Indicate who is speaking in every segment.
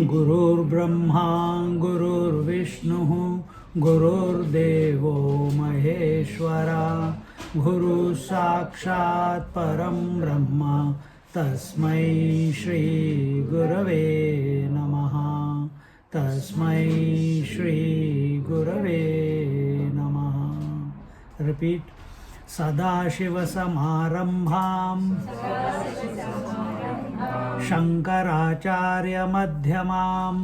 Speaker 1: गुरुर्ब्रह्मा गुरुर्विष्णुः गुरुर्देवो महेश्वरा गुरु साक्षात् परं ब्रह्म तस्मै श्री गुरवे नमः तस्मै श्री गुरवे नमः. Repeat. सदाशिवसमारम्भां शङ्कराचार्यमध्यमाम्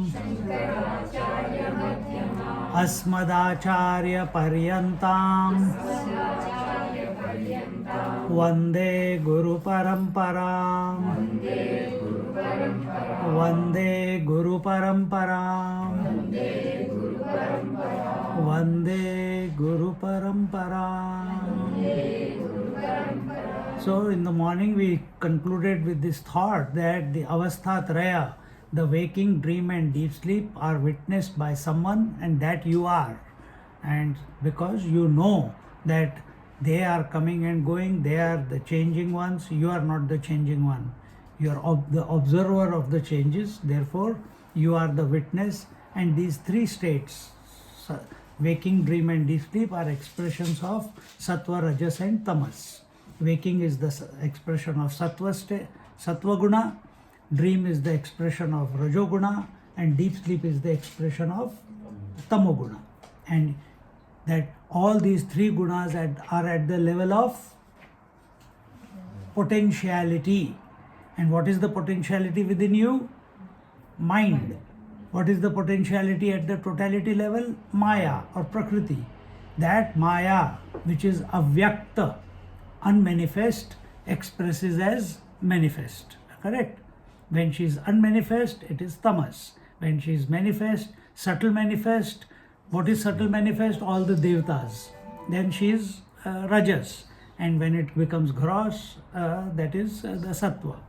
Speaker 1: अस्मदाचार्यपर्यन्तां वन्दे गुरुपरम्पराम् वन्दे गुरुपरम्पराम् वन्दे गुरुपरम्पराम्. So in the morning we concluded with this thought that the avastha traya, the waking, dream and deep sleep, are witnessed by someone, and that you are. And because you know that they are coming and going, they are the changing ones, you are not the changing one. You are the observer of the changes, therefore you are the witness. And these three states, waking, dream and deep sleep, are expressions of sattva, rajas and tamas. Waking is the expression of sattva guna, dream is the expression of rajoguna, and deep sleep is the expression of tamoguna. And that all these three gunas are at the level of potentiality. And what is the potentiality within you? Mind. What is the potentiality at the totality level? Maya or Prakriti. That Maya, which is avyakta, unmanifest, expresses as manifest. Correct? When she is unmanifest, it is tamas. When she is manifest, subtle manifest. What is subtle manifest? All the devatas. Then she is rajas. And when it becomes gross, that is the sattva.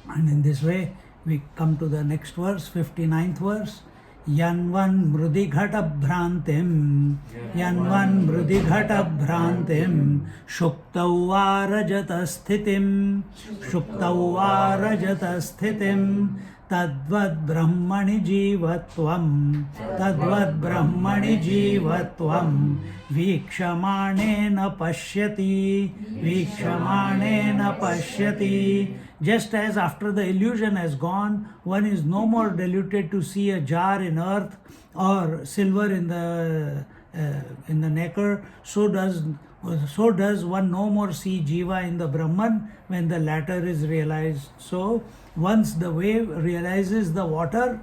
Speaker 1: And in this way, we come to the next verse, 59th verse. Yanvan mrudighata bhrantim shuktau rajata sthitim tadvad brahmani jivatvam vikshamanena pashyati. Just as after the illusion has gone, one is no more deluded to see a jar in earth or silver in the nacre, so does one no more see jiva in the Brahman when the latter is realized. So once the wave realizes the water,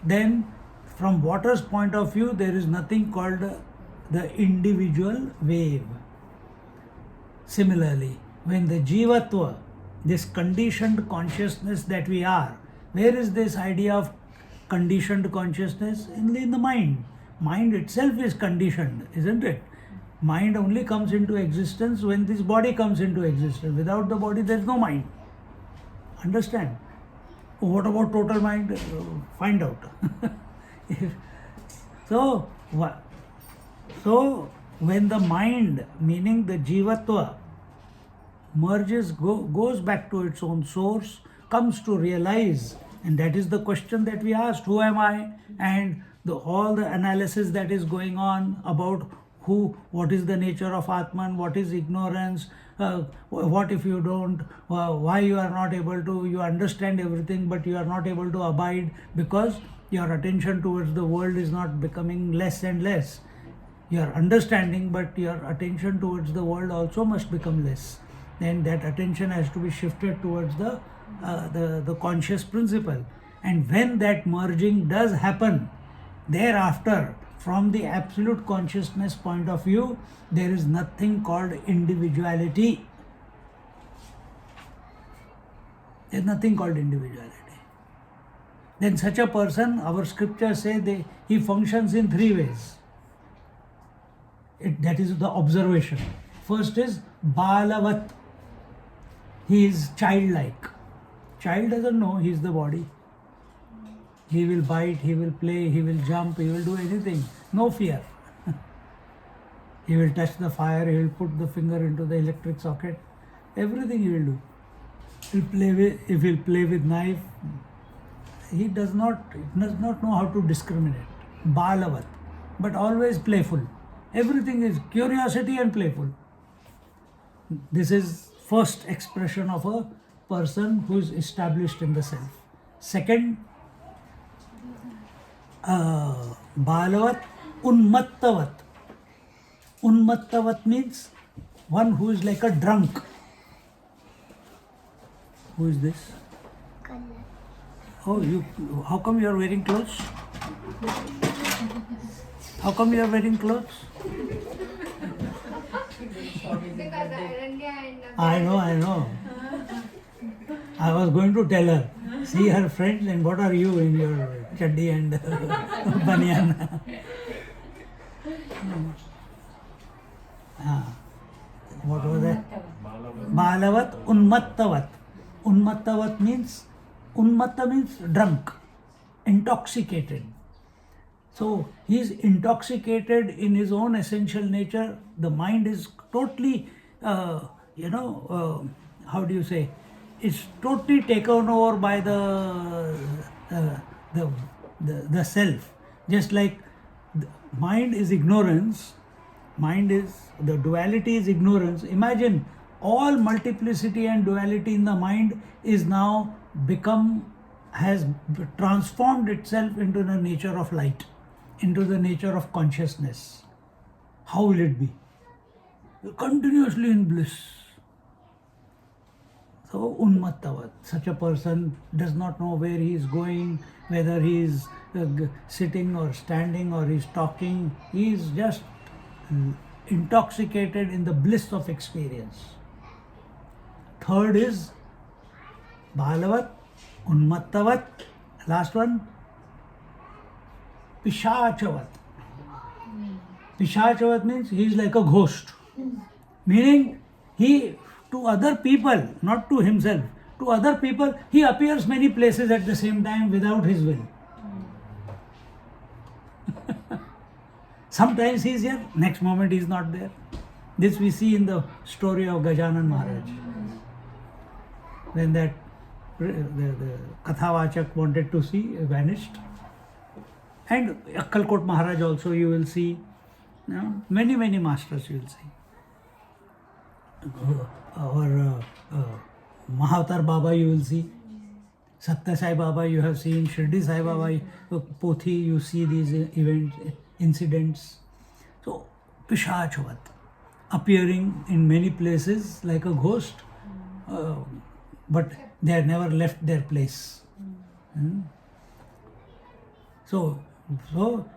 Speaker 1: then from water's point of view, there is nothing called the individual wave. Similarly, when the jivatva, this conditioned consciousness that we are, where is this idea of conditioned consciousness? In the mind. Mind itself is conditioned, isn't it? Mind only comes into existence when this body comes into existence. Without the body, there is no mind. Understand? What about total mind? Find out. So when the mind, meaning the jivatva, merges, goes back to its own source, comes to realize, and that is the question that we asked, who am I? And all the analysis that is going on about what is the nature of Atman, what is ignorance, what if you don't, why you are not able to, you understand everything but you are not able to abide because your attention towards the world is not becoming less and less. You are understanding but your attention towards the world also must become less. Then that attention has to be shifted towards the conscious principle. And when that merging does happen, thereafter, from the absolute consciousness point of view, there is nothing called individuality. There is nothing called individuality. then such a person, our scriptures say, he functions in three ways. That is the observation. First is balavat. He is childlike. Child doesn't know he is the body. He will bite, he will play, he will jump, he will do anything. No fear. He will touch the fire, he will put the finger into the electric socket. Everything he will do. If he'll play with knife, he does not know how to discriminate. Balavat. But always playful. Everything is curiosity and playful. This is first expression of a person who is established in the self. Second, balavat unmattavat. Unmattavat means one who is like a drunk. Who is this? Oh, how come you are wearing clothes? How come you are wearing clothes? I know. I was going to tell her, see her friends, and what are you in your chaddi and banyan? What was that? Balavat unmattavat. Unmattavat means, unmatta means drunk, intoxicated. So he is intoxicated in his own essential nature. The mind is totally, how do you say? It's totally taken over by the self. Just like the mind is ignorance, the duality is ignorance. Imagine all multiplicity and duality in the mind is now has transformed itself into the nature of light, into the nature of consciousness. How will it be? Continuously in bliss. So unmattavat, such a person does not know where he is going, whether he is sitting or standing or he is talking. He is just intoxicated in the bliss of experience. Third is balavat, unmattavat. Last one, pishachavat. Pishachavat means he is like a ghost. Meaning he, to other people, not to himself, to other people, he appears many places at the same time without his will. Sometimes he is here, next moment he is not there. This we see in the story of Gajanan Maharaj. When that the Kathavachak wanted to see, vanished. And Akkalkot Maharaj also you will see. Many masters you will see. Our Mahavatar Baba you will see. Satya Sai Baba you have seen. Shirdi Sai Baba, Pothi you see these events, incidents. So Pishachavat, appearing in many places like a ghost, but they have never left their place. So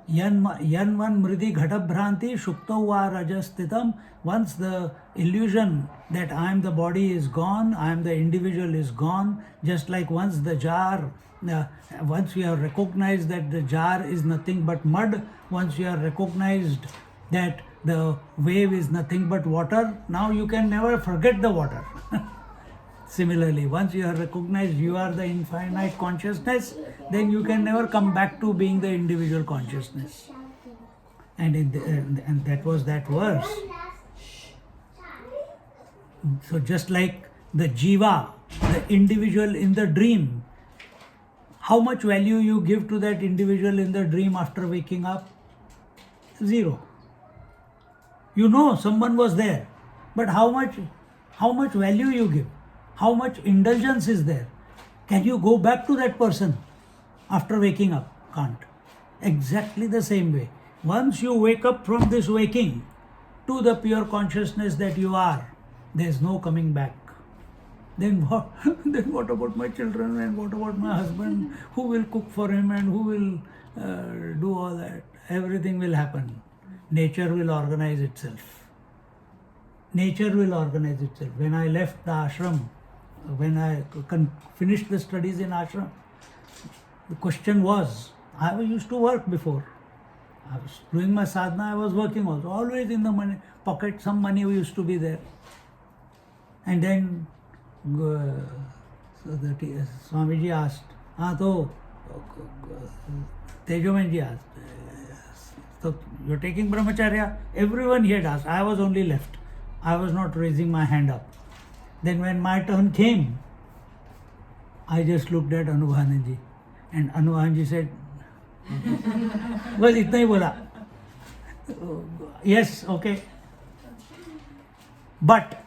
Speaker 1: yanvan mridi ghatabhranti shupto va rajastitam. Once the illusion that I am the body is gone, I am the individual is gone, just like once the jar, once we have recognized that the jar is nothing but mud, once you have recognized that the wave is nothing but water, now you can never forget the water. Similarly, once you have recognized you are the infinite consciousness, then you can never come back to being the individual consciousness. And that was that verse. So just like the jiva, the individual in the dream, how much value you give to that individual in the dream after waking up? Zero. You know someone was there, but how much value you give? How much indulgence is there? Can you go back to that person after waking up? Can't. Exactly the same way. Once you wake up from this waking to the pure consciousness that you are, there is no coming back. Then what? Then what about my children and what about my husband? Who will cook for him and who will do all that? Everything will happen. Nature will organize itself. Nature will organize itself. When I left the ashram, when I finished the studies in ashram, The question was, I used to work before. I was doing my sadhana, I was working also. Always in the money pocket, some money used to be there. And then Swamiji asked, Tejomanji asked, so you're taking brahmacharya? Everyone here asked. I was only left. I was not raising my hand up. Then when my turn came, I just looked at Anubhavanji. And Anubhavanji said, बस इतना ही बोला, yes, okay, but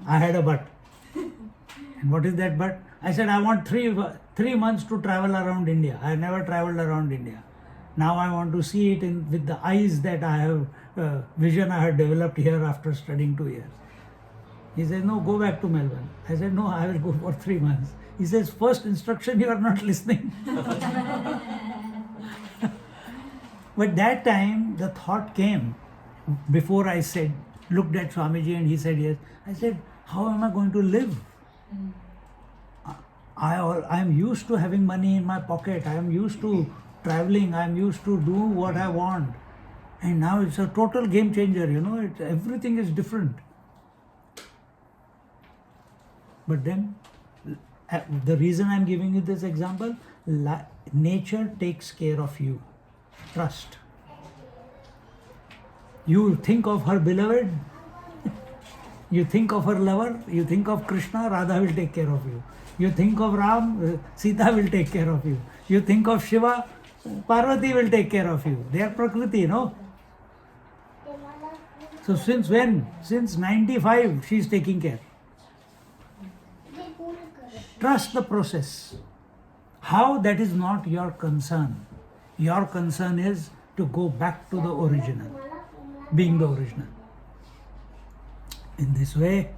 Speaker 1: I had a but. And what is that but? I said I want 3 months to travel around India. I never traveled around India. Now I want to see it with the eyes that I have, vision I have developed here after studying 2 years. He said, no, go back to Melbourne. I said, no, I will go for 3 months. He says, first instruction, you are not listening. But that time the thought came, before I said, looked at Swamiji and he said yes. I said, how am I going to live? I am used to having money in my pocket. I am used to traveling. I am used to do what I want. And now it's a total game changer, everything is different. But then, the reason I am giving you this example, nature takes care of you. Trust. You think of her beloved, you think of her lover, you think of Krishna, Radha will take care of you. You think of Ram, Sita will take care of you. You think of Shiva, Parvati will take care of you. They are Prakriti, no? So since when? Since 95, she is taking care. Trust the process. How? That is not your concern. Your concern is to go back to the original, being the original. In this way,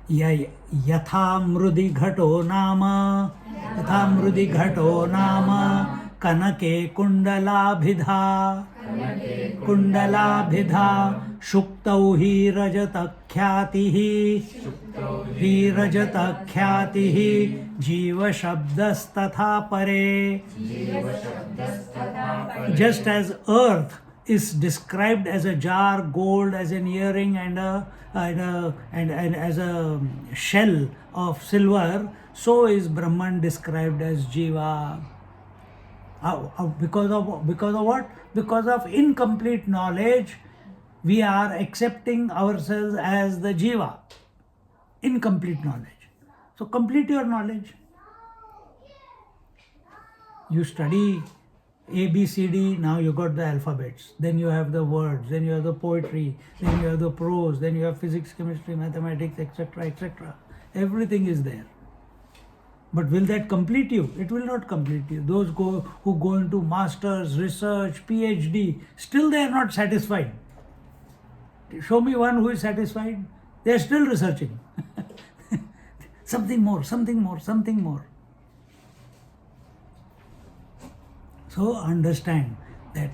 Speaker 1: yatha mrudi ghato nama, kanake kundalabhidha, shuktau hi rajatakhyaatihi, jiva shabdastatha pare. Just as earth is described as a jar, gold as an earring, and as a shell of silver, so is Brahman described as jiva. Because of what? Because of incomplete knowledge, we are accepting ourselves as the jiva. Incomplete knowledge. So complete your knowledge. You study A, B, C, D, now you got the alphabets. Then you have the words, then you have the poetry, then you have the prose, then you have physics, chemistry, mathematics, etc., etc. Everything is there. But will that complete you? It will not complete you. Those who go into masters, research, PhD, still they are not satisfied. Show me one who is satisfied. They are still researching. Something more, something more, something more. So understand that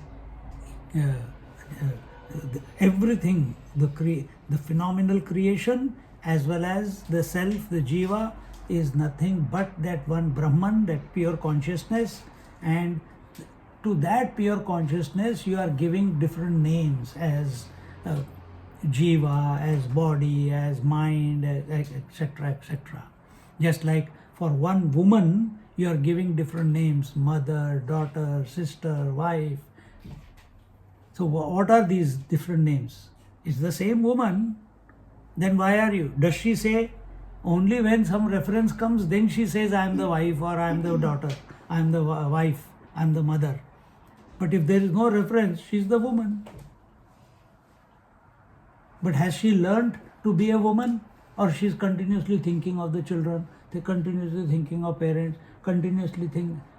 Speaker 1: everything, the phenomenal creation as well as the self, the jiva, is nothing but that one Brahman, that pure consciousness, and to that pure consciousness you are giving different names as jiva, as body, as mind, etc., etc. Just like for one woman you are giving different names: mother, daughter, sister, wife. So what are these different names? It's the same woman. Then why are you? Does she say? Only when some reference comes, then she says, I am the wife, or I am the daughter, I am the wife, I am the mother. But if there is no reference, she is the woman. But has she learned to be a woman? Or she is continuously thinking of the children, continuously thinking of parents, continuously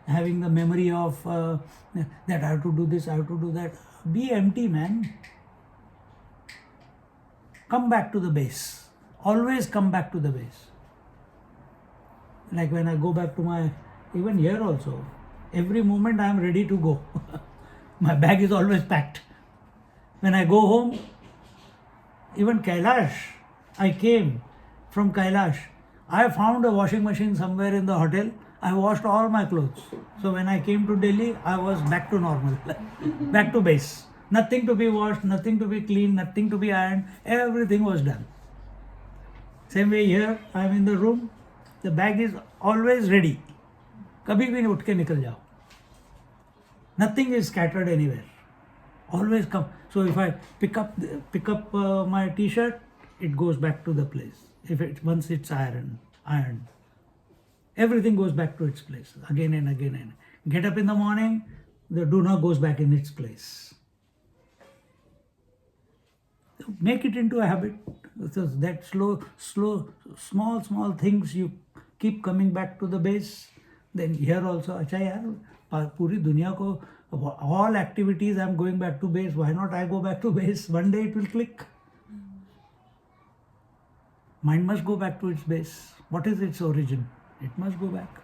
Speaker 1: having the memory of that I have to do this, I have to do that. Be empty, man. Come back to the base. Always come back to the base. Like when I go back to even here also, every moment I am ready to go. My bag is always packed. When I go home, even Kailash, I came from Kailash. I found a washing machine somewhere in the hotel. I washed all my clothes. So when I came to Delhi, I was back to normal, back to base. Nothing to be washed, nothing to be cleaned, nothing to be ironed. Everything was done. Same way here, I am in the room. The bag is always ready. कभी भी नहीं उठ के निकल जाओ. Nothing is scattered anywhere. Always come. So if I pick up my T-shirt, it goes back to the place. Once it's ironed, everything goes back to its place again and again and get up in the morning, the doona goes back in its place. Make it into a habit. So that small things, you keep coming back to the base. Then here also, acha yaar, puri duniya ko, all activities I'm going back to base. Why not I go back to base? One day it will click. Mind must go back to its base. What is its origin? It must go back.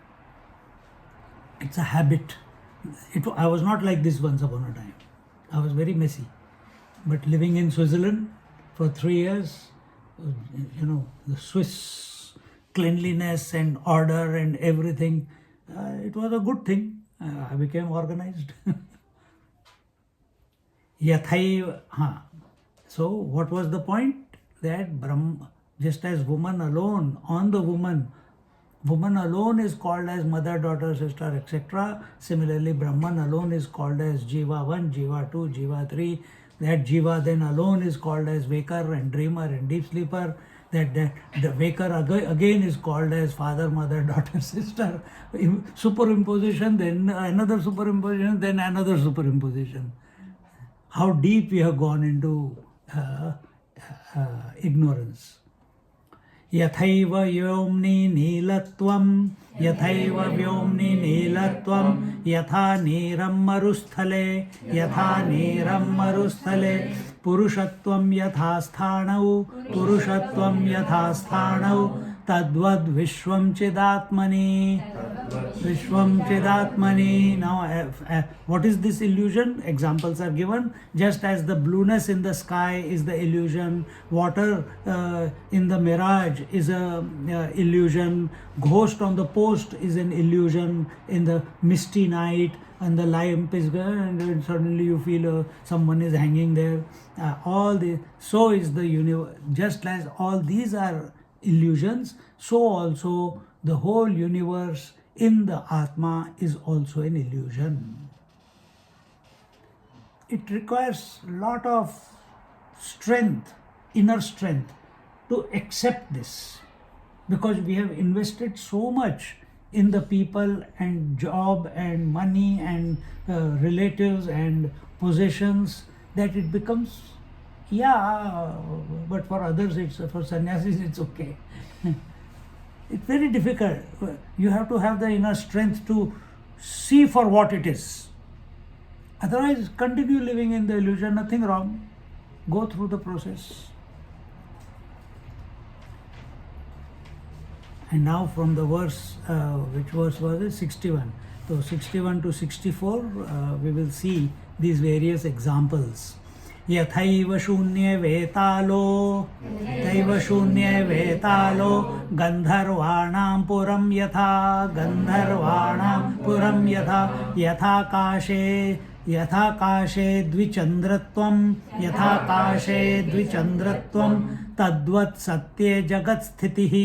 Speaker 1: It's a habit. I was not like this once upon a time. I was very messy. But living in Switzerland for 3 years, the Swiss cleanliness and order and everything, it was a good thing. I became organized. So what was the point? That Brahma, just as woman alone alone is called as mother, daughter, sister, etc. Similarly, Brahman alone is called as Jiva 1, Jiva 2, Jiva 3. That Jiva then alone is called as waker and dreamer and deep sleeper. That the waker again is called as father, mother, daughter, sister. Superimposition, then another superimposition, then another superimposition. How deep we have gone into ignorance. यथैव व्योम्नि नीलत्वं यथैव व्योम्नि नीलत्वं यथा नीरं मरुस्थले पुरुषत्वं यथा स्थाणौ तद्वद् विश्वं चिदात्मनि. Now what is this illusion? Examples are given. Just as the blueness in the sky is the illusion, water in the mirage is a illusion, ghost on the post is an illusion in the misty night, and the lamp is gone and suddenly you feel someone is hanging there. So is the universe. Just as all these are illusions, so also the whole universe in the Atma is also an illusion. It requires a lot of strength, inner strength, to accept this, because we have invested so much in the people and job and money and relatives and possessions that it becomes, but for others, for sannyasis, it's okay. It's very difficult. You have to have the inner strength to see for what it is. Otherwise, continue living in the illusion, nothing wrong. Go through the process. And now from the verse, which verse was it? 61. So 61 to 64, we will see these various examples. यथैव शून्ये वेतालो गन्धर्वाणां पुरं यथा यथाकाशे द्विचन्द्रत्वं तद्वत् सत्ये जगत्स्थितिः.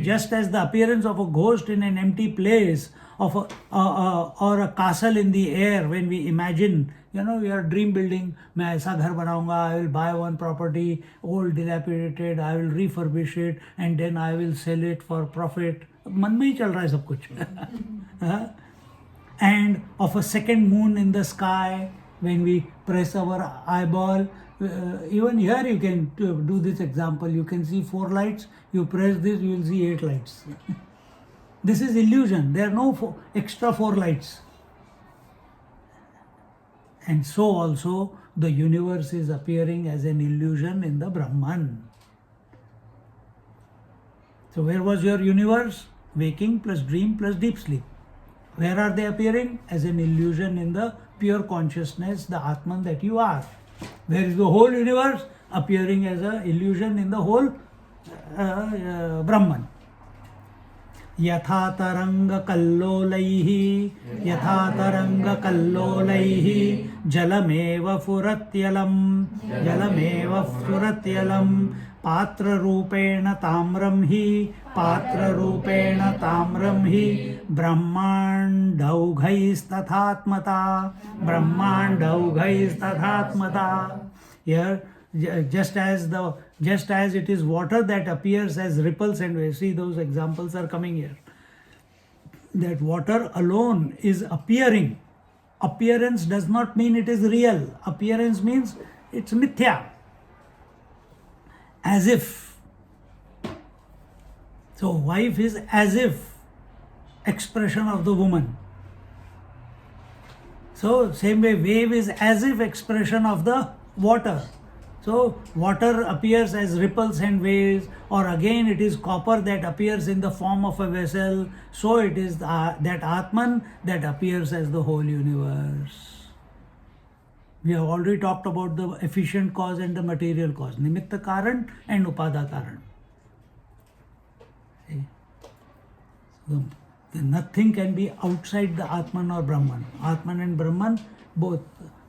Speaker 1: Just as the appearance of a ghost in an empty place, or a castle in the air, when we imagine, we are dream building, मैं ऐसा घर बनाऊंगा, I will buy one property, old dilapidated, I will refurbish it and then I will sell it for profit. मन में ही चल रहा है सब कुछ. And of a second moon in the sky, when we press our eyeball, even here you can do this example. You can see 4 lights, you press this, you will see 8 lights. This is illusion. There are no extra 4 lights. And so also the universe is appearing as an illusion in the Brahman. So where was your universe? Waking plus dream plus deep sleep. Where are they appearing? As an illusion in the pure consciousness, the Atman that you are. Where is the whole universe? Appearing as an illusion in the whole Brahman. यथा तरङ्गकल्लोलैः जलमेव स्फुरत्यलं पात्ररूपेण ताम्रं हि ब्रह्माण्डौघैस्तथात्मता. Here, just as it is water that appears as ripples and waves. See, those examples are coming here. That water alone is appearing. Appearance does not mean it is real. Appearance means it's mithya. As if. So wife is as if expression of the woman. So same way wave is as if expression of the water. So water appears as ripples and waves, or again it is copper that appears in the form of a vessel. So it is that Atman that appears as the whole universe. We have already talked about the efficient cause and the material cause, Nimitta Karan and Upada Karan. See? So nothing can be outside the Atman or Brahman. Atman and Brahman both.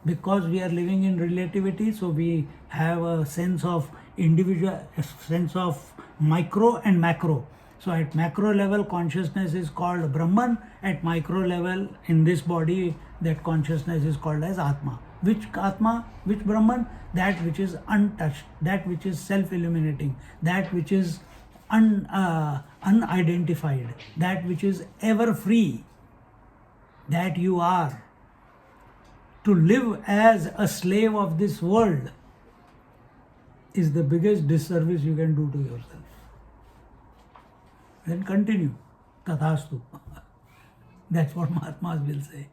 Speaker 1: Because we are living in relativity, so we have a sense of individual, a sense of micro and macro. So at macro level, consciousness is called Brahman. At micro level, in this body, that consciousness is called as Atma. Which Atma? Which Brahman? That which is untouched, that which is self-illuminating, that which is unidentified, that which is ever free, that you are. To live as a slave of this world is the biggest disservice you can do to yourself. Then continue. Tathastu. That's what Mahatmas will say.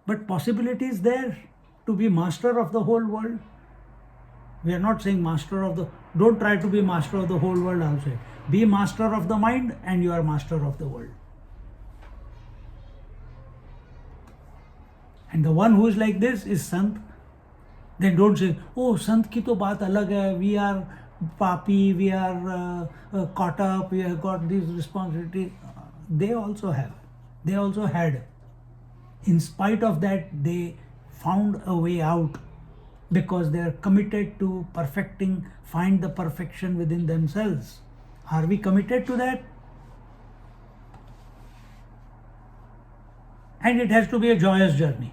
Speaker 1: But possibility is there to be master of the whole world. We are not saying master of the... Don't try to be master of the whole world outside. Be master of the mind and you are master of the world. And the one who is like this is Sant. Then don't say, oh, Sant ki to baat alag hai, we are papi, we are caught up, we have got these responsibilities. They also have. They also had. In spite of that, they found a way out because they are committed to perfecting, find the perfection within themselves. Are we committed to that? And it has to be a joyous journey.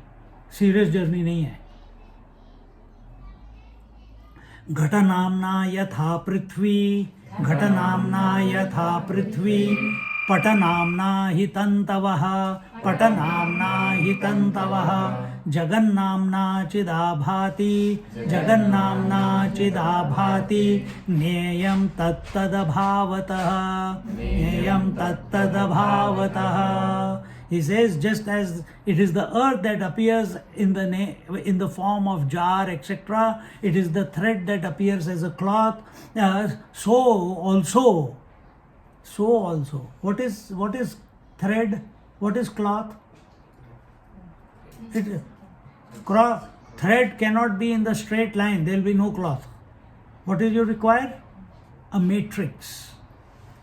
Speaker 1: Serious journey नहीं है. घटनाम्ना यथा पृथ्वी पटनाम्ना हि तन्तवः जगन्नाम्ना चिदाभाति ज्ञेयं तत्तदभावतः. He says, just as it is the earth that appears in the form of jar, etc., it is the thread that appears as a cloth. So also, what is thread? What is cloth? Thread cannot be in the straight line. There will be no cloth. What do you require? A matrix.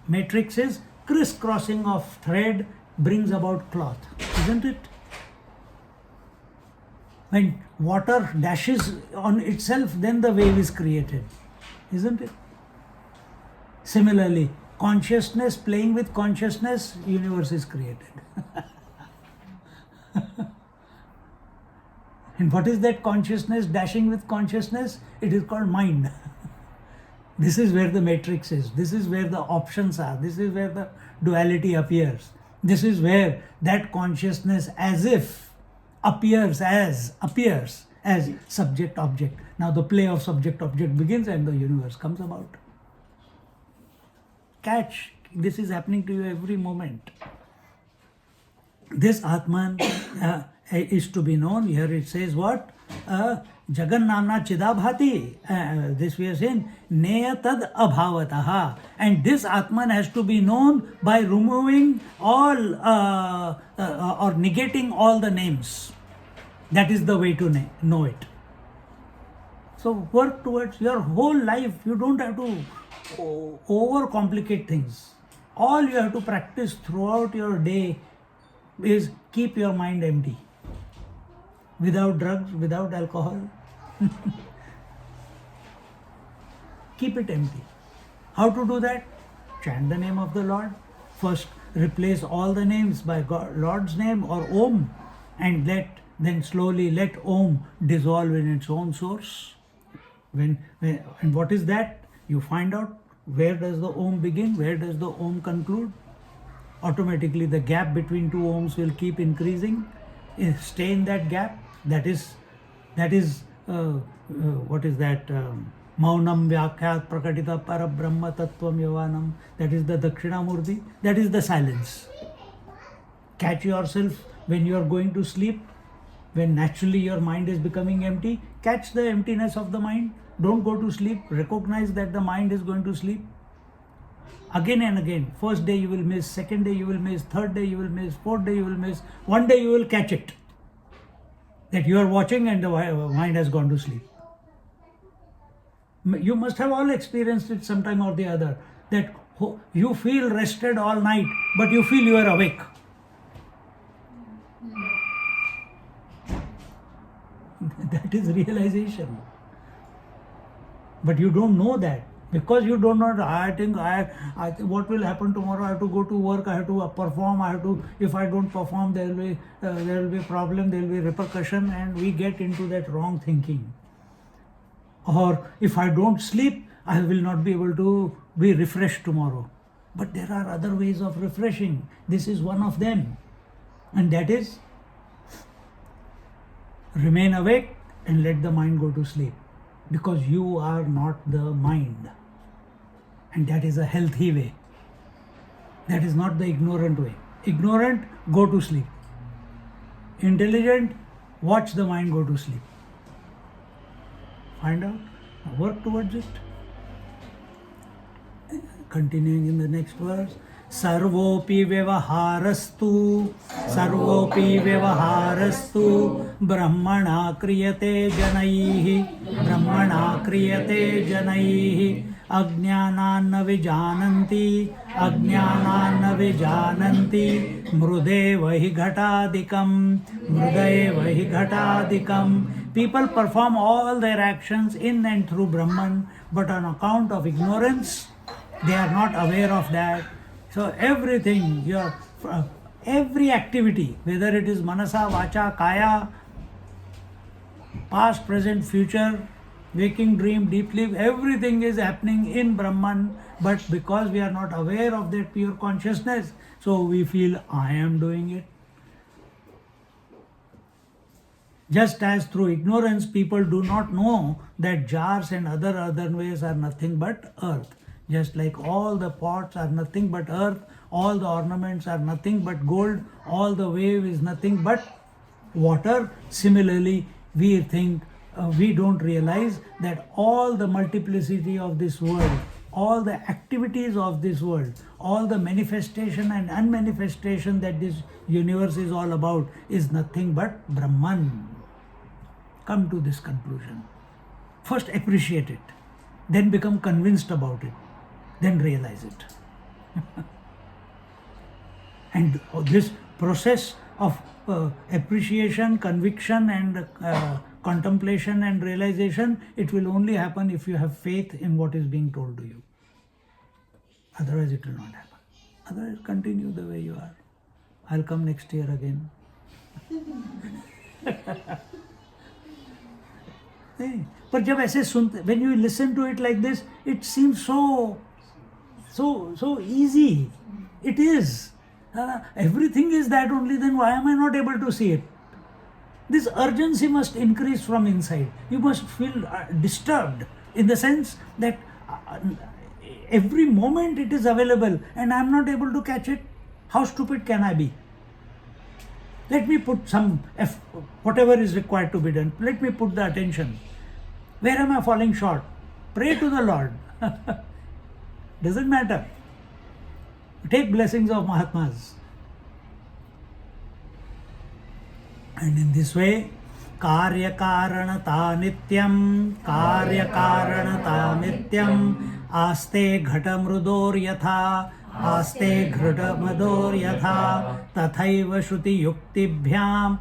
Speaker 1: Matrix is crisscrossing of thread brings about cloth, isn't it? When water dashes on itself, then the wave is created, isn't it? Similarly, consciousness playing with consciousness, universe is created. And what is that consciousness dashing with consciousness? It is called mind. This is where the matrix is. This is where the options are. This is where the duality appears. This is where that consciousness as if appears as subject object. Now the play of subject object begins and the universe comes about. Catch, this is happening to you every moment. This Atman is to be known. Here it says what? Jagannamna chidabhati. This we are saying neya tad abhavataha. And this Atman has to be known by removing all or negating all the names. That is the way to know it. So work towards your whole life. You don't have to overcomplicate things. All you have to practice throughout your day is keep your mind empty. Without drugs, without alcohol. Keep it empty. How to do that? Chant the name of the Lord. First, replace all the names by Lord's name or Om, and then slowly let Om dissolve in its own source. And what is that? You find out where does the Om begin, where does the Om conclude. Automatically the gap between two Oms will keep increasing. Stay in that gap. That is what is that? Maunam Vyakyat Prakatita Parabrahma Tattvam Yavanam. That is the Dakshinamurti. That is the silence. Catch yourself when you are going to sleep, when naturally your mind is becoming empty. Catch the emptiness of the mind. Don't go to sleep. Recognize that the mind is going to sleep. Again and again. First day you will miss, second day you will miss, third day you will miss, fourth day you will miss. One day you will catch it. That you are watching and the mind has gone to sleep. You must have all experienced it sometime or the other. That you feel rested all night, but you feel you are awake. That is realization. But you don't know that. Because you don't know, I think what will happen tomorrow? I have to go to work, I have to perform, if I don't perform, there will be problem, there will be repercussion, and we get into that wrong thinking. Or if I don't sleep, I will not be able to be refreshed tomorrow. But there are other ways of refreshing. This is one of them. And that is, remain awake and let the mind go to sleep. Because you are not the mind. And that is a healthy way. That is not the ignorant way. Ignorant, go to sleep. Intelligent, watch the mind go to sleep. Find out, work towards it. Continuing in the next verse. Sarvopi vyavaharastu brahmana kriyate janaihi ajnananna vijananti mrudevahi ghatadikam. People perform all their actions in and through Brahman, but on account of ignorance, they are not aware of that. So everything, every activity, whether it is manasa, vacha, kaya, past, present, future, waking, dream, deep sleep, everything is happening in Brahman, but because we are not aware of that pure consciousness, so we feel I am doing it. Just as through ignorance people do not know that jars and other ways are nothing but earth. Just like all the pots are nothing but earth, all the ornaments are nothing but gold, all the wave is nothing but water. Similarly, we think, we don't realize that all the multiplicity of this world, all the activities of this world, all the manifestation and unmanifestation that this universe is all about is nothing but Brahman. Come to this conclusion. First appreciate it, then become convinced about it, then realize it. And this process of appreciation, conviction and contemplation and realization, it will only happen if you have faith in what is being told to you. Otherwise it will not happen. Otherwise continue the way you are. I'll come next year again. पर जब ऐसे सुनते, when you listen to it like this, it seems so easy. It is. Everything is that only, then why am I not able to see it? This urgency must increase from inside. You must feel disturbed in the sense that every moment it is available and I am not able to catch it. How stupid can I be? Let me put whatever is required to be done. Let me put the attention. Where am I falling short? Pray to the Lord. Doesn't matter. Take blessings of Mahatmas. And in this way, karya karanata nityam aste ghatamrudor yatha आस्ते घृतमदोर्यथा तथैव श्रुतियुक्तिभ्यां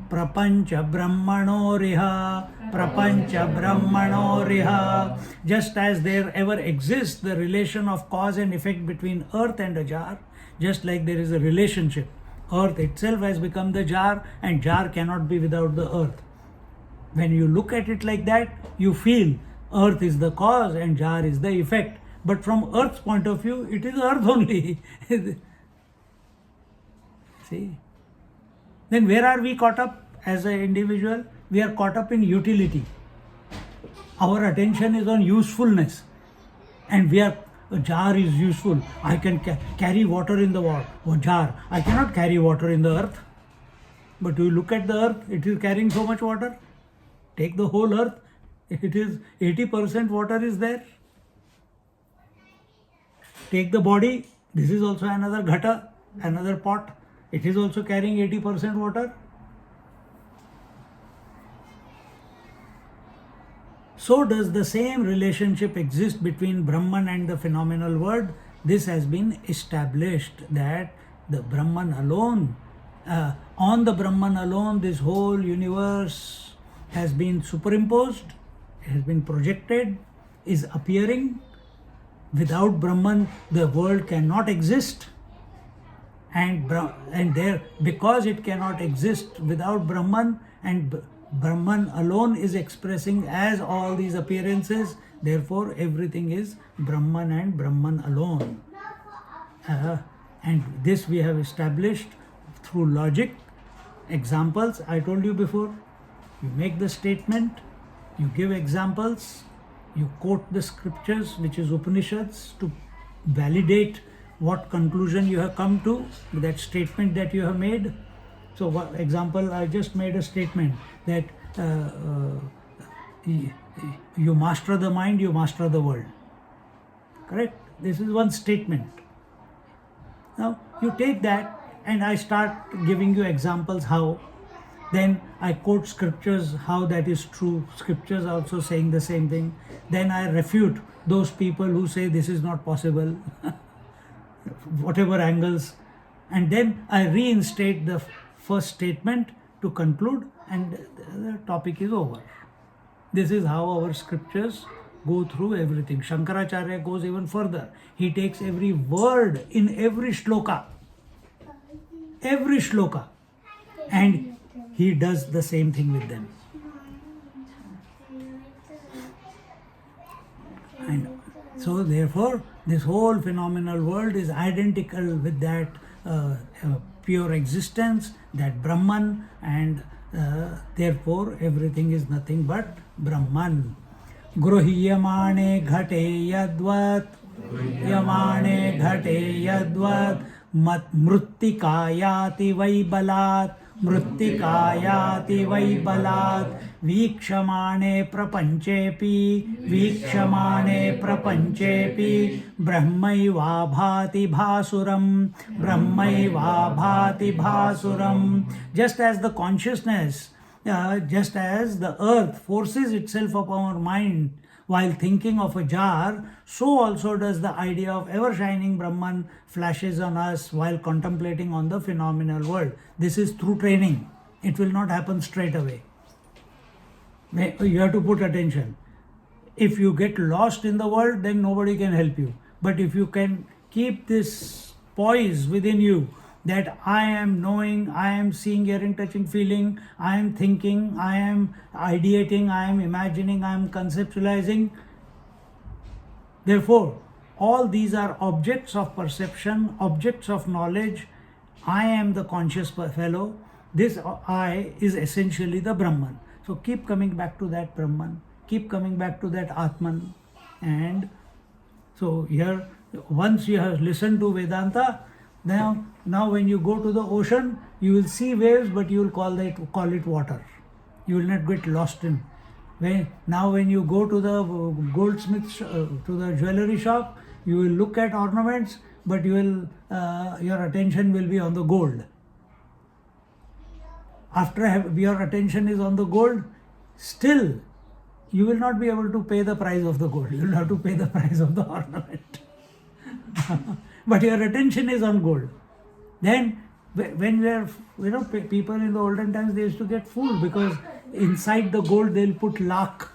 Speaker 1: प्रपंच ब्रह्मणोरिह. Just as there ever exists the relation of cause and effect between earth and a jar, just like there is a relationship, earth itself has become the jar and jar cannot be without the earth. When you look at it like that, you feel earth is the cause and jar is the effect. But from earth's point of view, it is earth only. See? Then where are we caught up as an individual? We are caught up in utility. Our attention is on usefulness. And a jar is useful. I can carry water in the jar. I cannot carry water in the earth. But you look at the earth, it is carrying so much water. Take the whole earth, it is 80% water is there. Take the body, this is also another ghata, another pot. It is also carrying 80% water. So does the same relationship exist between Brahman and the phenomenal world. This has been established that the Brahman alone, on the Brahman alone, this whole universe has been superimposed, has been projected, is appearing. Without Brahman, the world cannot exist. And there, because it cannot exist without Brahman, and Brahman alone is expressing as all these appearances, therefore everything is Brahman and Brahman alone. And this we have established through logic, examples. I told you before, you make the statement, you give examples, you quote the scriptures, which is Upanishads, to validate what conclusion you have come to with that statement that you have made. So, example, I just made a statement that you master the mind, you master the world. Correct? This is one statement. Now, you take that and I start giving you examples how. Then I quote scriptures, how that is true. Scriptures also saying the same thing. Then I refute those people who say this is not possible, whatever angles. And then I reinstate the first statement to conclude, and the topic is over. This is how our scriptures go through everything. Shankaracharya goes even further. He takes every word in every shloka, and he does the same thing with them. And so therefore, this whole phenomenal world is identical with that pure existence, that Brahman, and therefore everything is nothing but Brahman. Gruhyamane ghate yadvat mat mrittikayati vaibalat Vikshamane prapanchepi brahmaiva bhati bhasuram. Just as the consciousness, just as the earth forces itself upon our mind while thinking of a jar, so also does the idea of ever-shining Brahman flashes on us while contemplating on the phenomenal world. This is through training. It will not happen straight away. You have to put attention. If you get lost in the world, then nobody can help you. But if you can keep this poise within you, that I am knowing, I am seeing, hearing, touching, feeling, I am thinking, I am ideating, I am imagining, I am conceptualizing. Therefore, all these are objects of perception, objects of knowledge. I am the conscious fellow. This I is essentially the Brahman. So keep coming back to that Brahman, keep coming back to that Atman. And so here, once you have listened to Vedanta, now when you go to the ocean, you will see waves, but you will call it water. You will not get lost in. When you go to the goldsmith, to the jewelry shop, you will look at ornaments, but your attention will be on the gold. After your attention is on the gold, still you will not be able to pay the price of the gold. You will have to pay the price of the ornament. But your attention is on gold. Then when we are, people in the olden times, they used to get fooled because inside the gold they'll put lakh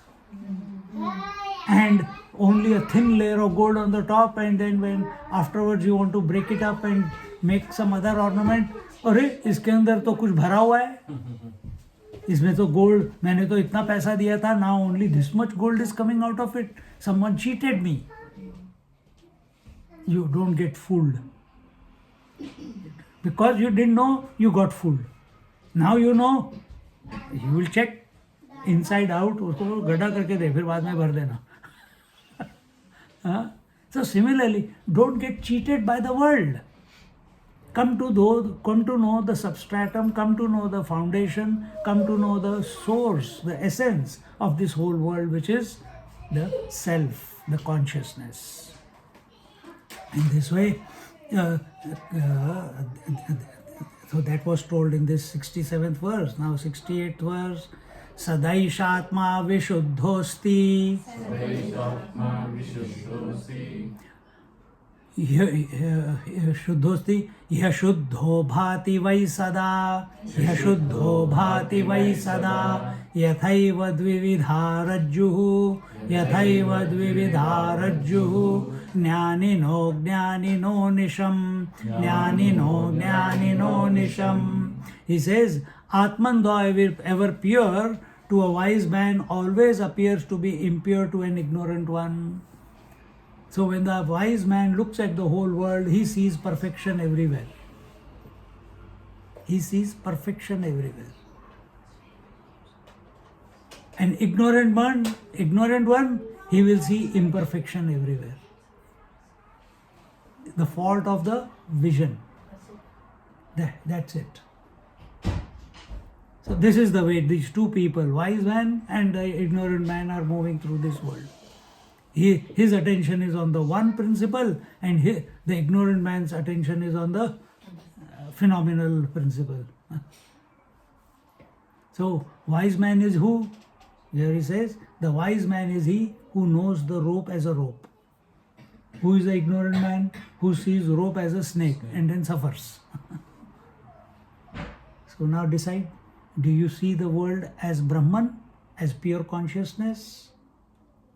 Speaker 1: and only a thin layer of gold on the top, and then when afterwards you want to break it up and make some other ornament, अरे इसके अंदर तो कुछ भरा हुआ है, इसमें तो गोल्ड, मैंने तो इतना पैसा दिया था, now only this much gold is coming out of it, someone cheated me. You don't get fooled. Because you didn't know, you got fooled. Now you know, you will check inside out, उसको गड्ढा करके दे, फिर बाद में भर देना. So similarly, don't get cheated by the world. Come to know the substratum, come to know the foundation, come to know the source, the essence of this whole world, which is the self, the consciousness. In this way, so that was told in this 67th verse. Now 68th verse. Sadaishatma vishuddhosti. शुद्धोस्ति यह शुद्धो भाति वै सदा, यह शुद्धो भाति वै सदा, यथैव द्विविधा रज्जुः, यथैव द्विविधा रज्जुः, ज्ञानिनो ज्ञानिनो निशम, ज्ञानिनो ज्ञानिनो निशम. He says, Atman, though ever pure, to a wise man always appears to be impure to an ignorant one. So when the wise man looks at the whole world, he sees perfection everywhere. He sees perfection everywhere. An ignorant one, he will see imperfection everywhere. The fault of the vision. That's it. So this is the way these two people, wise man and the ignorant man, are moving through this world. His attention is on the one principle, and the ignorant man's attention is on the phenomenal principle. So, wise man is who? Here he says, the wise man is he who knows the rope as a rope. Who is the ignorant man? Who sees rope as a snake and then suffers. So now decide, do you see the world as Brahman, as pure consciousness,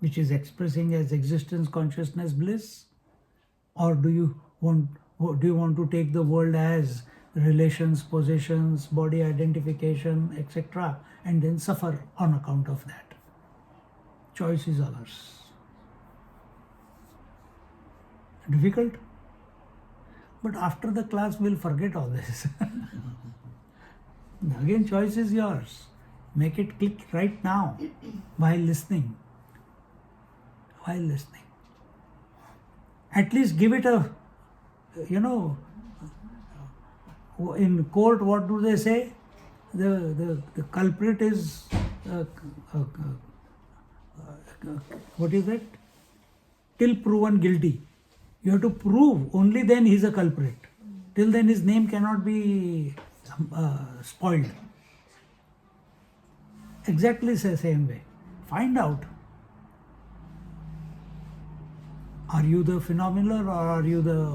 Speaker 1: which is expressing as existence, consciousness, bliss? Or do you want to take the world as relations, possessions, body identification, etc., and then suffer on account of that? Choice is ours. Difficult? But after the class we'll forget all this. Again, choice is yours. Make it click right now while listening. At least give it a, in court, what do they say? The culprit is, what is it? Till proven guilty. You have to prove, only then he is a culprit. Till then his name cannot be spoiled. Exactly the same way. Find out. Are you the phenomenal, or are you the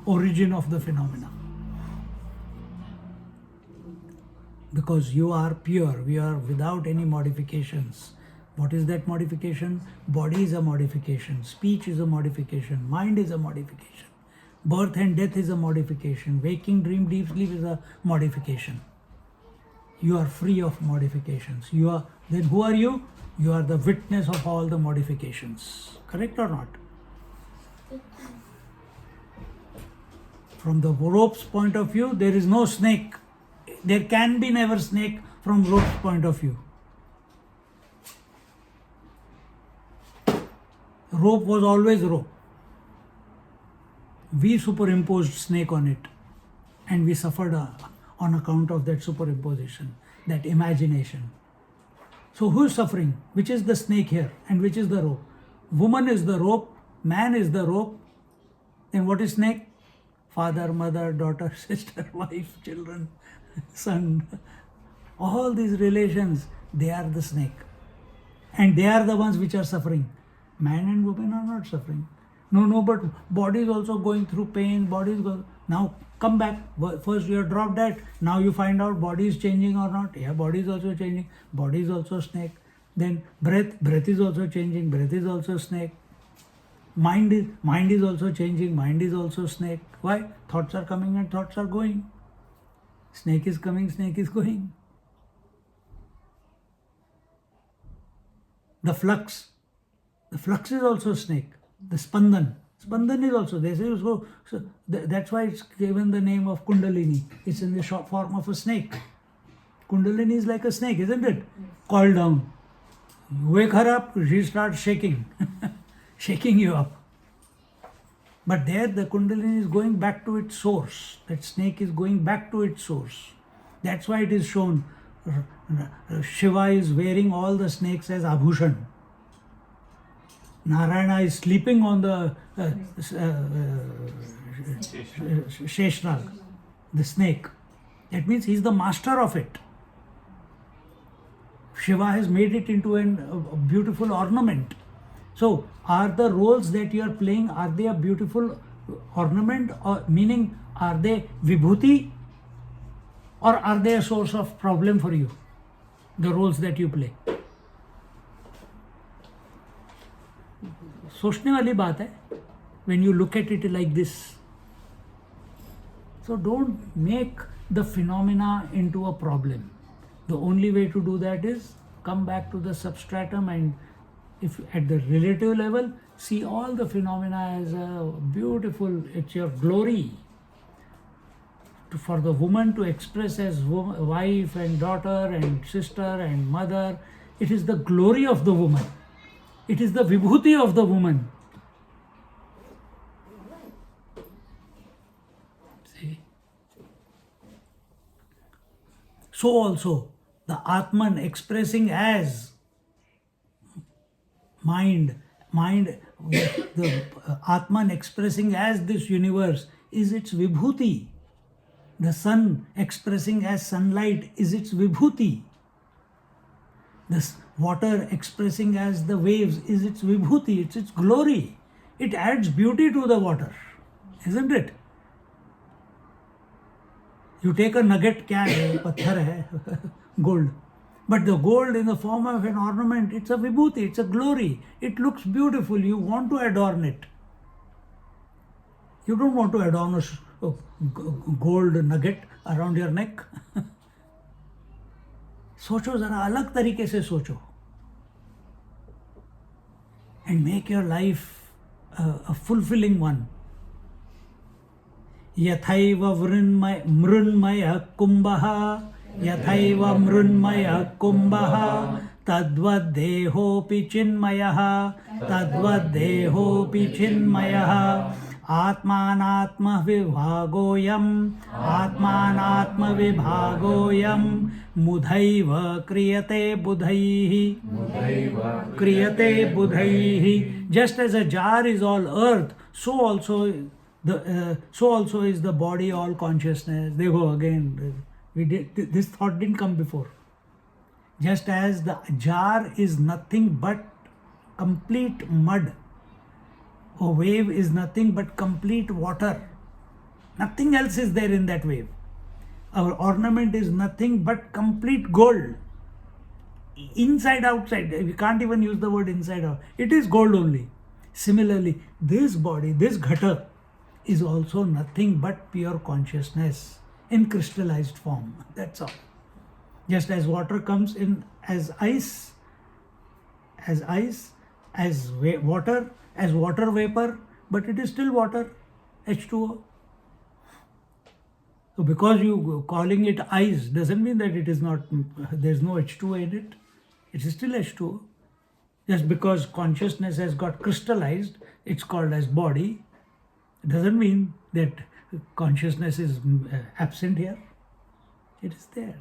Speaker 1: origin of the phenomena? Because you are pure, we are without any modifications. What is that modification? Body is a modification, speech is a modification, mind is a modification, birth and death is a modification, waking, dream, deep sleep is a modification. You are free of modifications. Then who are you? You are the witness of all the modifications. Correct or not? From the rope's point of view, there is no snake. There can be never snake from rope's point of view. Rope was always rope. We superimposed snake on it, and we suffered on account of that superimposition, that imagination. So who is suffering? Which is the snake here and which is the rope? Woman is the rope, man is the rope. Then what is snake? Father, mother, daughter, sister, wife, children, son. All these relations, they are the snake. And they are the ones which are suffering. Man and woman are not suffering. No, but body is also going through pain, body is going. Now come back. First you have dropped that. Now you find out body is changing or not. Yeah, body is also changing. Body is also snake. Then breath is also changing. Breath is also snake. Mind is also changing. Mind is also snake. Why? Thoughts are coming and thoughts are going. Snake is coming, snake is going. The flux is also snake. The spandan is also, they say, so that's why it's given the name of Kundalini. It's in the short form of a snake. Kundalini is like a snake, isn't it? Coiled down. You wake her up, she starts shaking, shaking you up. But there the Kundalini is going back to its source. That snake is going back to its source. That's why it is shown. Shiva is wearing all the snakes as abhushan. Narayana is sleeping on the Sheshnag, the snake. That means he is the master of it. Shiva has made it into a beautiful ornament. So, are the roles that you are playing, are they a beautiful ornament, or meaning are they vibhuti, or are they a source of problem for you, the roles that you play? सोचने वाली बात है when you look at it like this. So don't make the phenomena into a problem. The only way to do that is come back to the substratum, and if at the relative level, see all the phenomena as a beautiful, it's your glory. For the woman to express as wife and daughter and sister and mother, it is the glory of the woman. It is the vibhuti of the woman. See? So also, the Atman expressing as mind, the Atman expressing as this universe is its vibhuti. The sun expressing as sunlight is its vibhuti. This water expressing as the waves is its vibhuti, it's its glory. It adds beauty to the water, isn't it? You take a nugget, kya hai? Patthar hai, gold. But the gold in the form of an ornament, it's a vibhuti, it's a glory. It looks beautiful, you want to adorn it. You don't want to adorn a gold nugget around your neck. सोचो जरा अलग तरीके से सोचो and make your life a fulfilling one. यथैव मृण्मयः कुम्भः यथैव मृण्मयः कुम्भः तद्वद्देहोऽपि चिन्मयः तद्वद्देहोऽपि चिन्मयः आत्मानात्मविभागोऽयं मुधैव क्रियते बुधैः. Just as a jar is all earth, so also is the body all consciousness. They go again. This thought didn't come before. Just as the jar is nothing but complete mud, a wave is nothing but complete water. Nothing else is there in that wave. Our ornament is nothing but complete gold. Inside, outside. We can't even use the word inside out. It is gold only. Similarly, this body, this ghata, is also nothing but pure consciousness in crystallized form. That's all. Just as water comes in as ice, as water, as water vapor, but it is still water, H2O. So because you calling it ice doesn't mean that it is not, there's no H2O in it. It is still H2O. Just because consciousness has got crystallized, it's called as body, it doesn't mean that consciousness is absent here. It is there.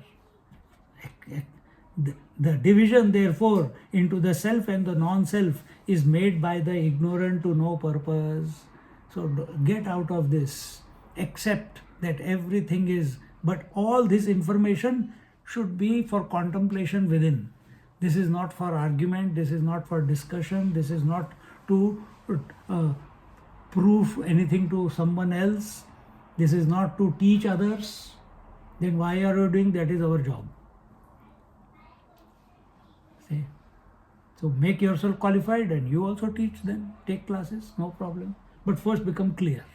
Speaker 1: The division, therefore, into the self and the non-self is made by the ignorant to no purpose. So get out of this. Accept that everything is, but all this information should be for contemplation within. This is not for argument, this is not for discussion, this is not to prove anything to someone else, this is not to teach others. Then why are you doing? That is our job. See? So make yourself qualified and you also teach them, take classes, no problem. But first become clear.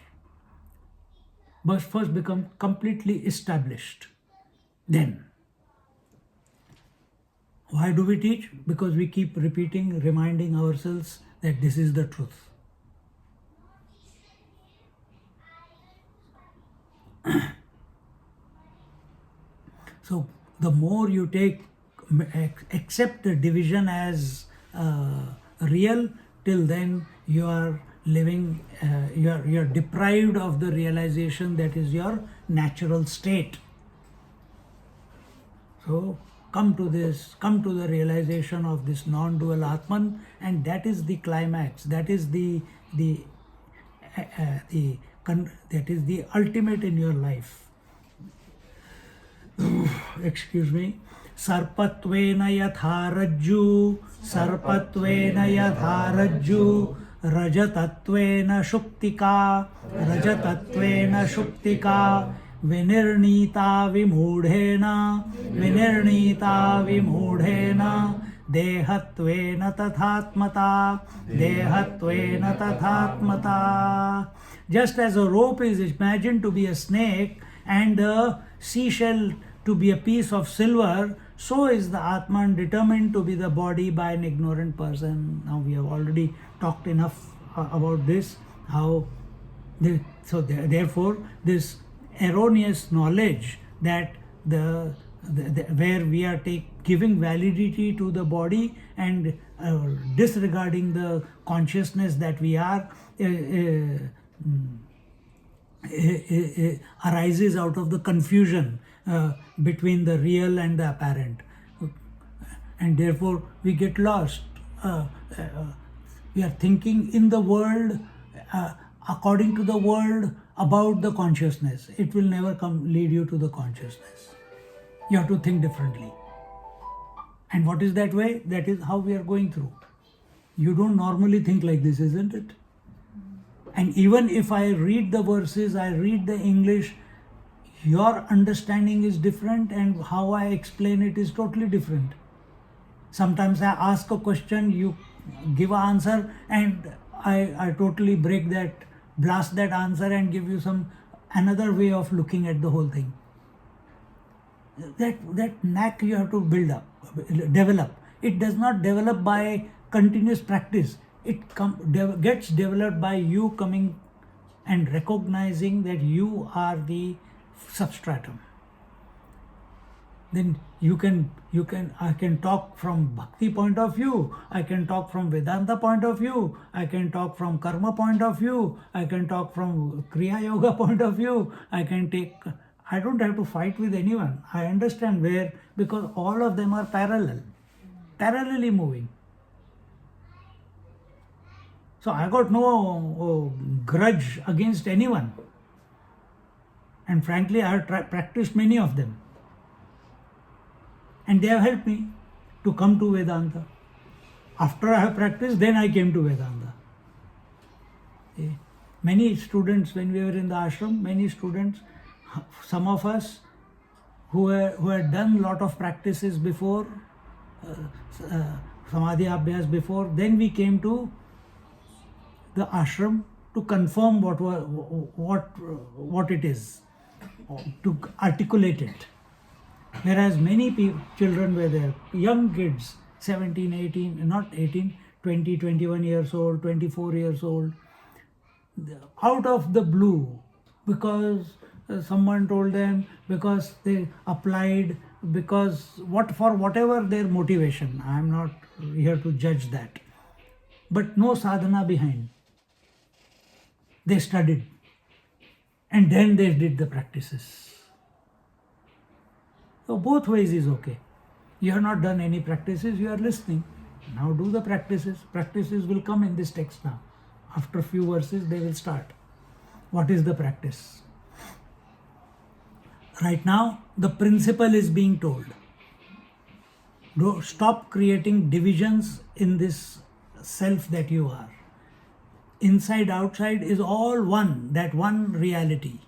Speaker 1: But first become completely established. Then, why do we teach? Because we keep repeating, reminding ourselves that this is the truth. So the more you accept the division as real, till then you are living, you are deprived of the realization that is your natural state. So come to the realization of this non-dual Atman, and that is the climax. That is the ultimate in your life. Excuse me. Sarpatvena yatharajju, sarpatvena yatharajju, rajatatvena shuktika, rajatatvena shuktika, vinirnita vimudhena, vinirnita vimudhena, dehatvena tathatmata, dehatvena tathatmata. Just as a rope is imagined to be a snake and a seashell to be a piece of silver, so is the Atman determined to be the body by an ignorant person. Now we have already talked enough about this. Therefore, this erroneous knowledge that where we are giving validity to the body and disregarding the consciousness that we are, arises out of the confusion between the real and the apparent, and therefore we get lost. We are thinking in the world, according to the world, about the consciousness. It will never lead you to the consciousness. You have to think differently. And what is that way? That is how we are going through. You don't normally think like this, isn't it? And even if I read the verses, I read the English, your understanding is different and how I explain it is totally different. Sometimes I ask a question, you give an answer, and I totally blast that answer and give you another way of looking at the whole thing. That knack you have to develop. It does not develop by continuous practice. It gets developed by you coming and recognizing that you are the substratum. Then I can talk from bhakti point of view, I can talk from Vedanta point of view, I can talk from karma point of view, I can talk from Kriya Yoga point of view, I don't have to fight with anyone. I understand where, because all of them are parallelly moving. So I got no grudge against anyone. And frankly, I have practiced many of them. And they have helped me to come to Vedanta. After I have practiced, then I came to Vedanta. Many students, when we were in the ashram, some of us who had done a lot of practices before, Samadhi Abhyas before, then we came to the ashram to confirm what it is, to articulate it. Whereas many children were there, young kids, 17, 18, not 18, 20, 21 years old, 24 years old, out of the blue, because someone told them, because they applied, for whatever their motivation. I am not here to judge that. But no sadhana behind. They studied and then they did the practices. So both ways is okay. You have not done any practices, you are listening. Now do the practices. Practices will come in this text now. After a few verses they will start. What is the practice? Right now the principle is being told. Stop creating divisions in this self that you are. Inside, outside is all one, that one reality.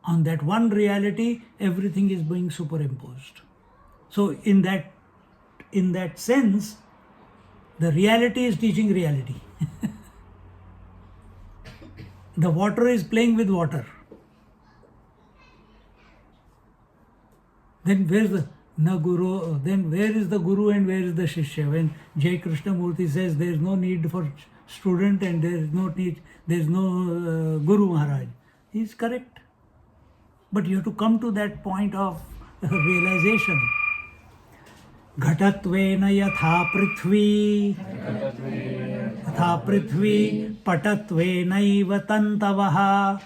Speaker 1: On that one reality, everything is being superimposed. So in that sense, the reality is teaching reality. The water is playing with water. Then where is the guru and where is the shishya? When Jai Krishnamurti says there is no need for student and there is no Guru Maharaj, he is correct. But you have to come to that point of realization. Ghatattvena yatha prithvi patatvenaiva tantavaha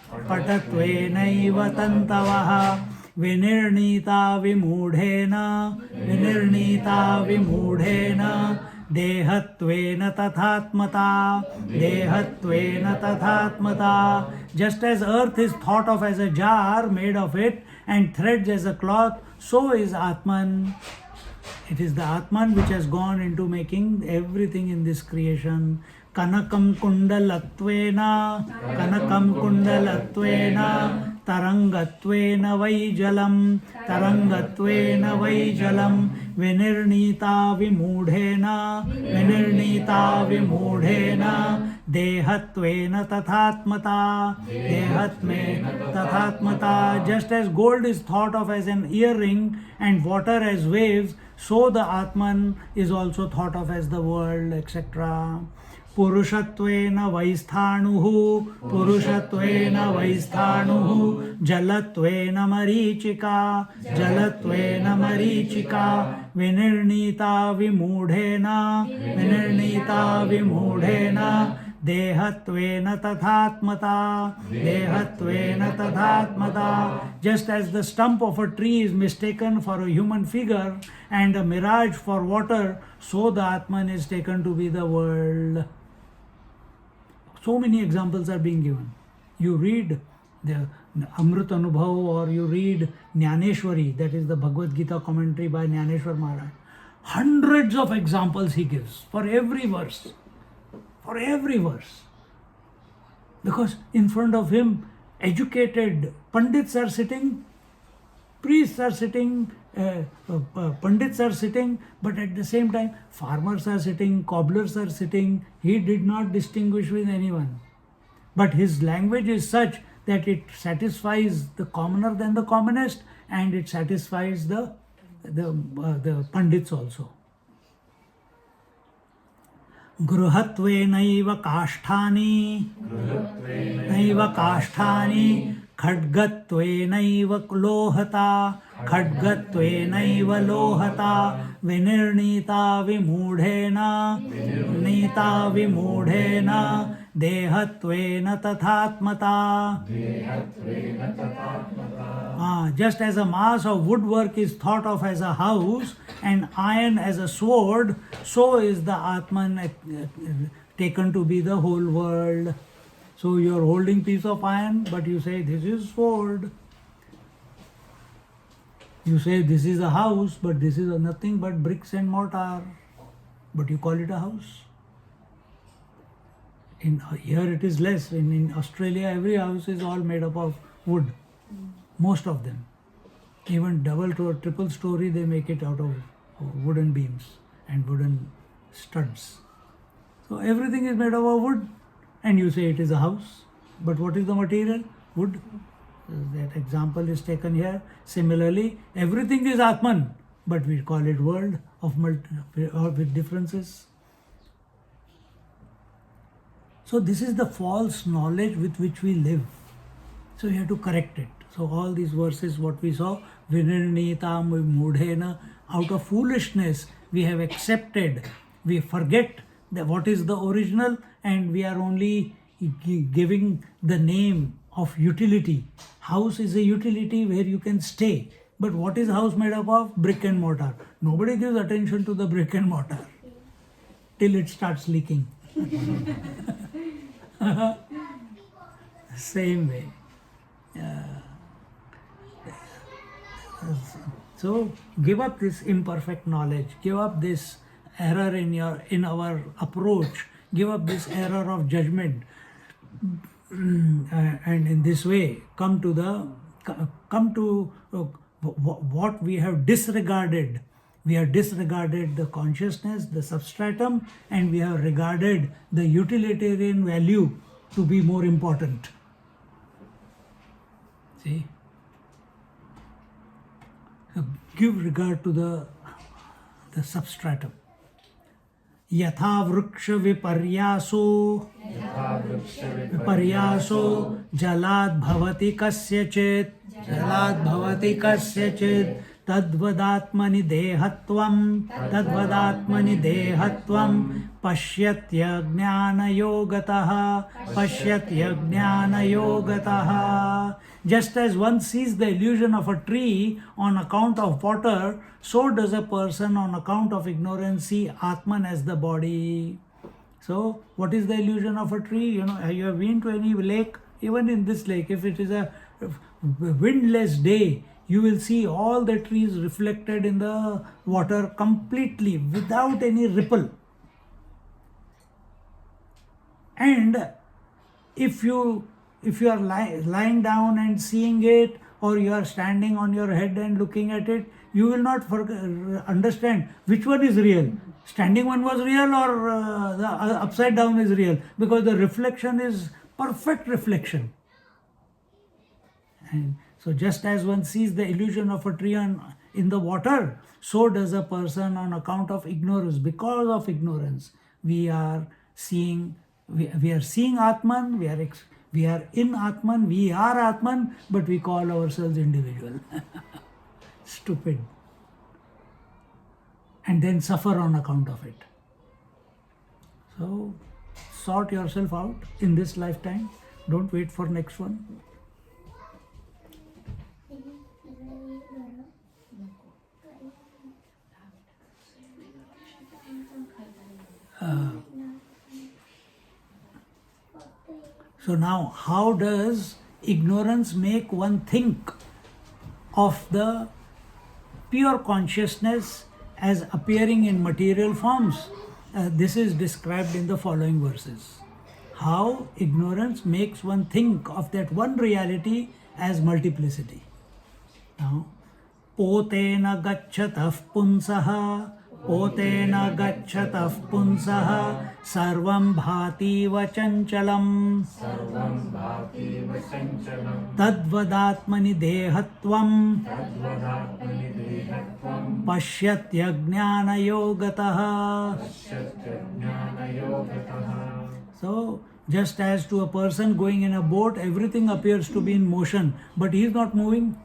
Speaker 1: vinirnita vimudhena dehatvena tathatmata. Just as earth is thought of as a jar made of it and threads as a cloth, so is Atman. It is the Atman which has gone into making everything in this creation. Kanakam kundalatvena tarangatvena vai jalam vinirnita vimudhena dehatvena tathatmata. Just as gold is thought of as an earring and water as waves, so the Atman is also thought of as the world, etc. Purushatvena vaisthanuhu jalatvena marichika vinirnita vimudhena dehatvena tathatmata. Just as the stump of a tree is mistaken for a human figure and a mirage for water, so the Atman is taken to be the world. So many examples are being given. You read the Amrit Anubhav or you read Jnaneshwari, that is the Bhagavad Gita commentary by Jnaneshwar Maharaj. Hundreds of examples he gives for every verse. Because in front of him, educated Pandits are sitting, priests are sitting, Pandits are sitting, but at the same time, farmers are sitting, cobblers are sitting. He did not distinguish with anyone. But his language is such that it satisfies the commoner than the commonest, and it satisfies the Pandits also. Gruhatvenaiva kashthani khadgatvenaiva lohata vinirnita vimudhena dehatvena tathatmata. Just as a mass of woodwork is thought of as a house and iron as a sword, so is the Atman taken to be the whole world. So you are holding piece of iron, but you say this is sword. You say this is a house, but this is nothing but bricks and mortar. But you call it a house. Here it is less. In Australia, every house is all made up of wood. Most of them. Even double or triple story, they make it out of wooden beams and wooden studs. So everything is made up of wood, and you say it is a house. But what is the material? Wood. That example is taken here. Similarly, everything is Atman, but we call it world with differences. So this is the false knowledge with which we live. So you have to correct it. So all these verses, what we saw, vinirnitam mudhena, out of foolishness we have accepted, we forget that what is the original, and we are only giving the name of utility. House is a utility where you can stay. But what is house made up of? Brick and mortar. Nobody gives attention to the brick and mortar till it starts leaking. Same way. So give up this imperfect knowledge, give up this error in our approach, give up this error of judgment, and in this way come to what we have disregarded. We have disregarded the consciousness, the substratum, and we have regarded the utilitarian value to be more important. See? So give regard to the substratum. Yatha vriksha viparyaso jalad bhavati kasyachit tadvadatmani dehatvam pashyatya jnana yogataha. Just as one sees the illusion of a tree on account of water, so does a person on account of ignorance see Atman as the body. So, what is the illusion of a tree? You have been to any lake, even in this lake, if it is a windless day, you will see all the trees reflected in the water completely without any ripple. And if you are lying down and seeing it, or you are standing on your head and looking at it, you will not understand which one is real. Standing one was real, or the upside down is real, because the reflection is perfect reflection. And so just as one sees the illusion of a tree in the water, so does a person on account of ignorance. Because of ignorance, we are seeing Atman, we are in Atman, we are Atman, but we call ourselves individual. Stupid. And then suffer on account of it. So, sort yourself out in this lifetime. Don't wait for next one. So now, how does ignorance make one think of the pure consciousness as appearing in material forms? This is described in the following verses. How ignorance makes one think of that one reality as multiplicity. Now, potena gachatah punsah sarvam bhativa chanchalam tadvadatmani dehatvam pashyatya jnana yogataha. So, just as to a person going in a boat, everything appears to be in motion, but he is not moving.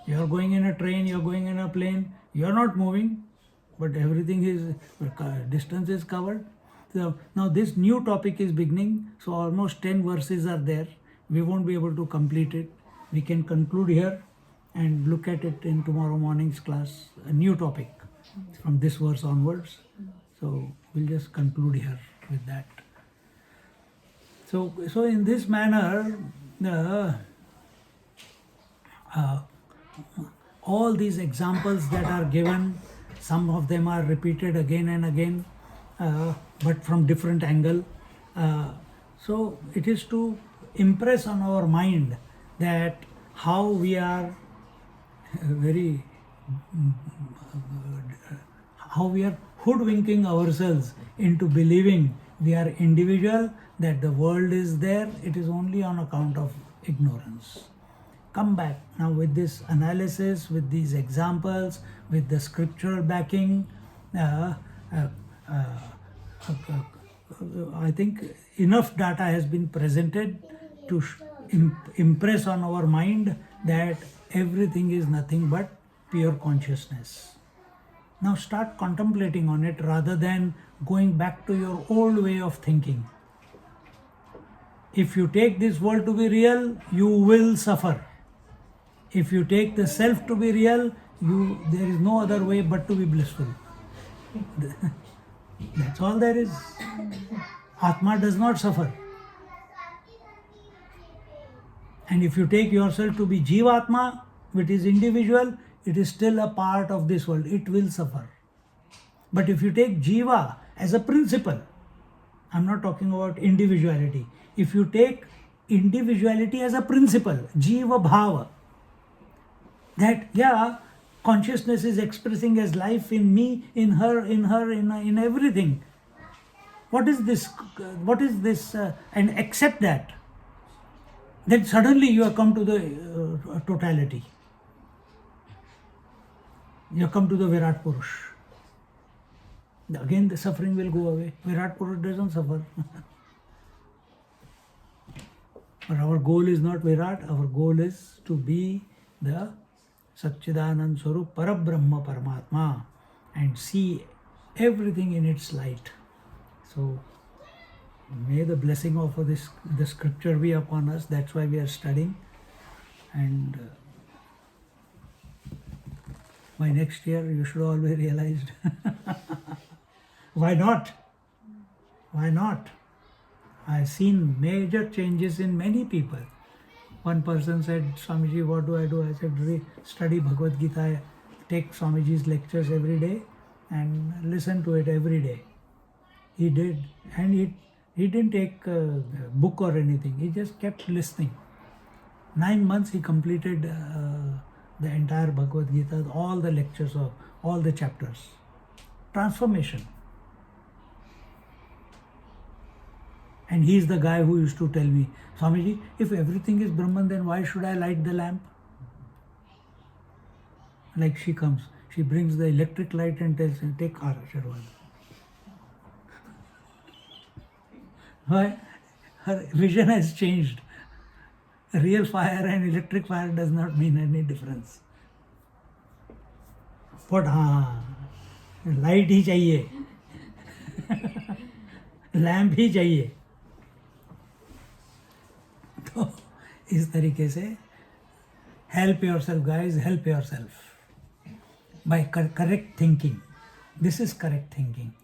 Speaker 1: You are going in a train, you are going in a plane, you are not moving, but everything is, distance is covered. So now this new topic is beginning, so almost 10 verses are there. We won't be able to complete it. We can conclude here and look at it in tomorrow morning's class, a new topic from this verse onwards. So we'll just conclude here with that. So in this manner, all these examples that are given, some of them are repeated again and again, but from different angle. So it is to impress on our mind that how we are how we are hoodwinking ourselves into believing we are individual, that the world is there, it is only on account of ignorance. Come back now with this analysis, with these examples, with the scriptural backing. I think enough data has been presented to impress on our mind that everything is nothing but pure consciousness. Now start contemplating on it rather than going back to your old way of thinking. If you take this world to be real, you will suffer. If you take the self to be real, there is no other way but to be blissful. That's all there is. Atma does not suffer. And if you take yourself to be Jivatma, It is individual, it is still a part of this world. It will suffer. But if you take Jiva as a principle, I'm not talking about individuality. If you take individuality as a principle, Jiva Bhava, that consciousness is expressing as life in me, in her, in everything. What is this? And accept that. Then suddenly you have come to the totality. You come to the Virat Purush. Again the suffering will go away. Virat Purush doesn't suffer. But our goal is not Virat, our goal is to be the Satchidanand Swarup Parabrahma Paramatma and see everything in its light. So may the blessing of the scripture be upon us. That's why we are studying. And by next year you should all be realized. Why not? Why not? I've seen major changes in many people. One person said, Swamiji, what do I do? I said, study Bhagavad Gita, take Swamiji's lectures every day and listen to it every day. He did. And he didn't take a book or anything. He just kept listening. 9 months he completed the entire Bhagavad Gita, all the lectures of all the chapters. Transformation. And he is the guy who used to tell me, Swamiji, if everything is Brahman, then why should I light the lamp? Like she comes, she brings the electric light and tells him, take Ashirwad. Why? Her vision has changed. Real fire and electric fire does not mean any difference. But light ही चाहिए, lamp ही चाहिए. तो इस तरीके से help yourself guys, help yourself by correct thinking. This is correct thinking.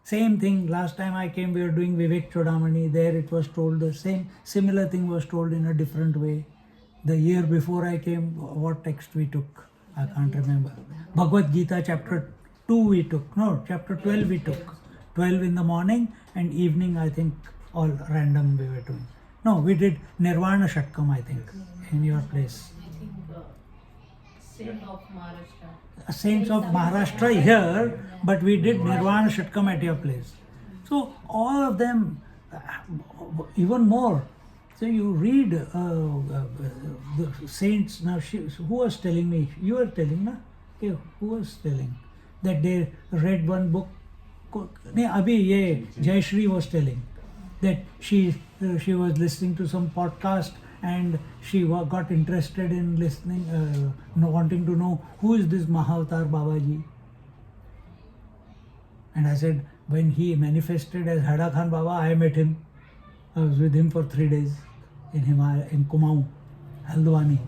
Speaker 1: Same thing, last time I came we were doing Vivek Chodamani, there it was told the same, similar thing was told in a different way. The year before I came, what text we took? I can't remember. Bhagavad Gita chapter 2 we took, no, chapter 12 we took. 12 in the morning and evening I think all random we were doing. No, we did Nirvana Shatkam I think in your place.
Speaker 2: I think Saint of Maharashtra.
Speaker 1: Saints of Maharashtra here, but we did Nirvana Shatkam at your place. So all of them, even more. So you read the saints. Now who was telling me? You were telling, na? Okay, who was telling that they read one book? Abhi ye Jayashree was telling that she was listening to some podcast and she got interested in listening, wanting to know who is this Mahavatar Babaji. And I said, when he manifested as Hada Khan Baba, I met him. I was with him for 3 days in Himalaya, in Kumaon, Haldwani.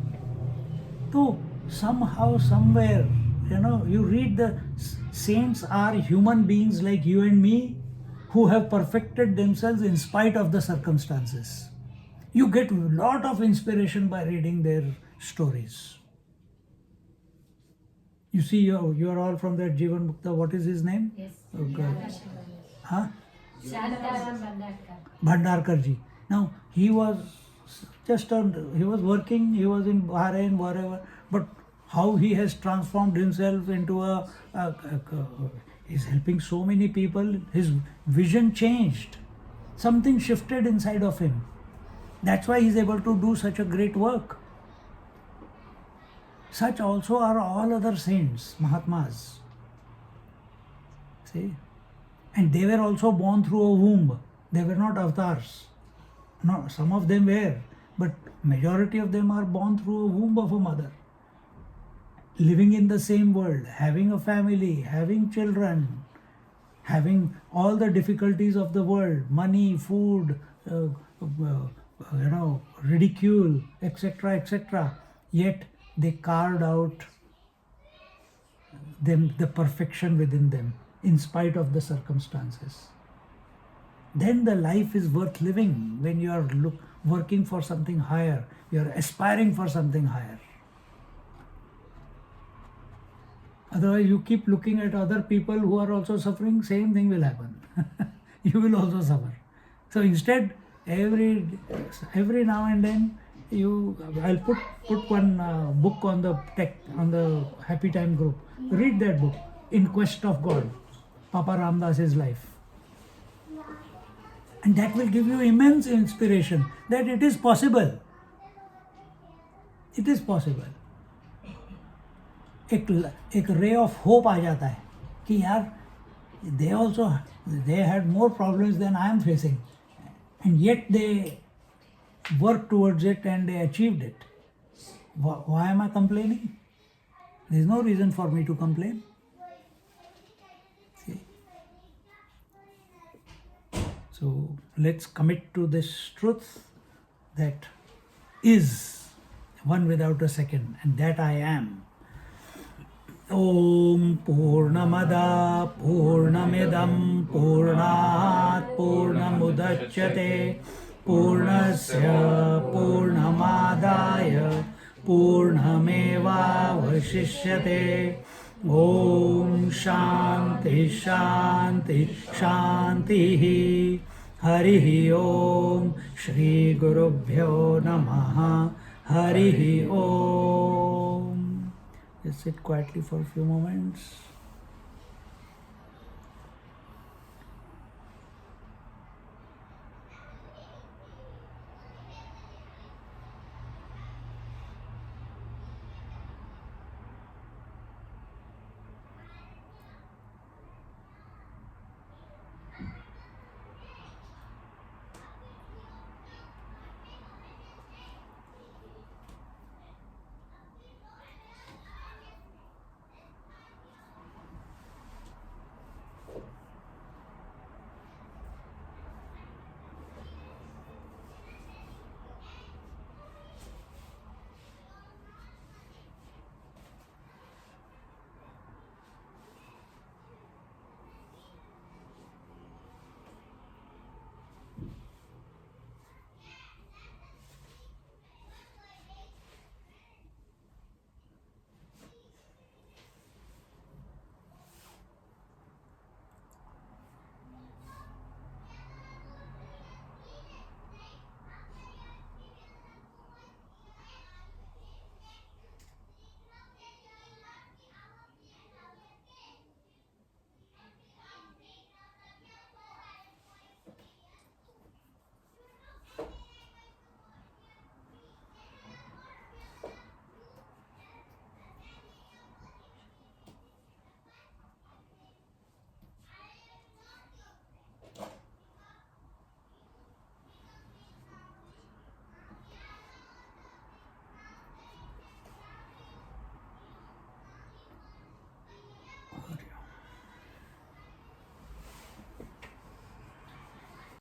Speaker 1: So somehow, somewhere, you read the saints are human beings like you and me who have perfected themselves in spite of the circumstances. You get a lot of inspiration by reading their stories. You see, you are all from that Jivan Mukta. What is his name?
Speaker 2: Yes.
Speaker 1: Oh, God. Huh?
Speaker 2: Bhandarkar.
Speaker 1: Bhandarkar ji. Now, he was working, he was in Bahrain, wherever, but how he has transformed himself into he's helping so many people. His vision changed. Something shifted inside of him. That's why he's able to do such a great work. Such also are all other saints, Mahatmas. See? And they were also born through a womb. They were not avatars. No, some of them were, but majority of them are born through a womb of a mother. Living in the same world, having a family, having children, having all the difficulties of the world, money, food, ridicule, etc., etc. Yet they carved out the perfection within them in spite of the circumstances. Then the life is worth living when you are working for something higher, you are aspiring for something higher. Otherwise, you keep looking at other people who are also suffering, same thing will happen. You will also suffer. So instead, every now and then, I'll put one book on the Happy Time group. Read that book, In Quest of God, Papa Ramdas's life, and that will give you immense inspiration that it is possible. It is possible. एक ray of hope आ जाता है कि यार they had more problems than I am facing, and yet they worked towards it and they achieved it. Why am I complaining? There is no reason for me to complain. See? So let's commit to this truth that is one without a second, and that I am. Om Purnamada Purnamidam Purnat Purnamudachyate Purnasya Purnamadaya Purnameva Vashishyate. Om Shanti Shanti Shanti. Harihi Om. Shri Gurubhyo Namaha. Harihi Om. Just sit quietly for a few moments.